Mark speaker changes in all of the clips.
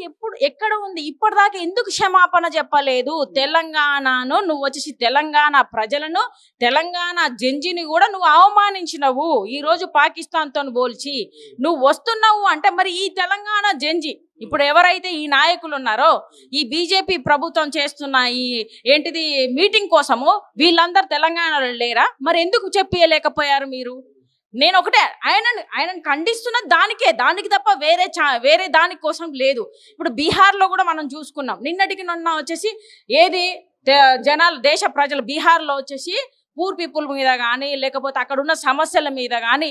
Speaker 1: ఎప్పుడు ఎక్కడ ఉంది? ఇప్పటిదాకా ఎందుకు క్షమాపణ చెప్పలేదు? తెలంగాణను నువ్వు వచ్చేసి తెలంగాణ ప్రజలను, తెలంగాణ జంజిని కూడా నువ్వు అవమానించినవు. ఈరోజు పాకిస్తాన్తో పోల్చి నువ్వు వస్తున్నావు అంటే మరి ఈ తెలంగాణ జంజి ఇప్పుడు ఎవరైతే ఈ నాయకులు ఉన్నారో, ఈ బీజేపీ ప్రభుత్వం చేస్తున్న ఈ ఏంటిది మీటింగ్ కోసము వీళ్ళందరూ తెలంగాణలో లేరా? మరి ఎందుకు చెప్పలేకపోయారు మీరు? నేను ఒకటే ఆయనను ఖండిస్తున్న దానికి తప్ప వేరే దానికోసం లేదు. ఇప్పుడు బీహార్లో కూడా మనం చూసుకున్నాం. నిన్నటికి నిన్న వచ్చేసి ఏది జనాలు దేశ ప్రజలు బీహార్లో వచ్చేసి పూర్ పీపుల్ మీద కానీ లేకపోతే అక్కడ ఉన్న సమస్యల మీద కానీ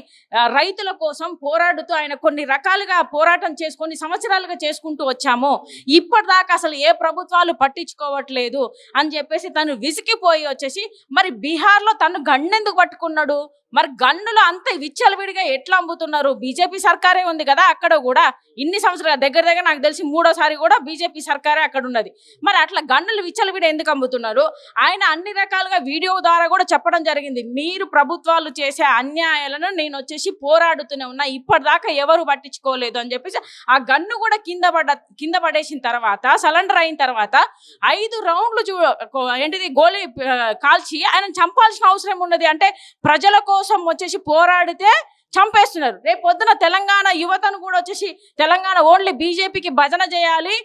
Speaker 1: రైతుల కోసం పోరాడుతూ ఆయన కొన్ని రకాలుగా పోరాటం కొన్ని సంవత్సరాలుగా చేసుకుంటూ వచ్చాము. ఇప్పటిదాకా అసలు ఏ ప్రభుత్వాలు పట్టించుకోవట్లేదు అని చెప్పేసి తను విసిగిపోయి వచ్చేసి మరి బీహార్లో తను గన్నెందుకు పట్టుకున్నాడు? మరి గన్నులు అంత విచ్చలవిడిగా ఎట్లా అమ్ముతున్నారు? బీజేపీ సర్కారే ఉంది కదా అక్కడ కూడా. ఇన్ని సంవత్సరాలు దగ్గర నాకు తెలిసి 3వ సారి కూడా బీజేపీ సర్కారే అక్కడ ఉన్నది. మరి అట్లా గన్నులు విచ్చలవిడి ఎందుకు అమ్ముతున్నారు? ఆయన అన్ని రకాలుగా వీడియో ద్వారా కూడా చెప్పడం జరిగింది. మీరు ప్రభుత్వాలు చేసే అన్యాయాలను నేను వచ్చేసి పోరాడుతూనే ఉన్నా, ఇప్పటిదాకా ఎవరు పట్టించుకోలేదు అని చెప్పేసి ఆ గన్ను కూడా కింద పడేసిన తర్వాత సరెండర్ అయిన తర్వాత 5 రౌండ్లు ఏంటిది గోళీ కాల్చి ఆయన చంపాల్సిన అవసరం ఉన్నది. అంటే ప్రజల కోసం వచ్చేసి పోరాడితే చంపేస్తున్నారు. రేపు పొద్దున తెలంగాణ యువతను కూడా వచ్చేసి తెలంగాణ ఓన్లీ బీజేపీకి భజన చేయాలి,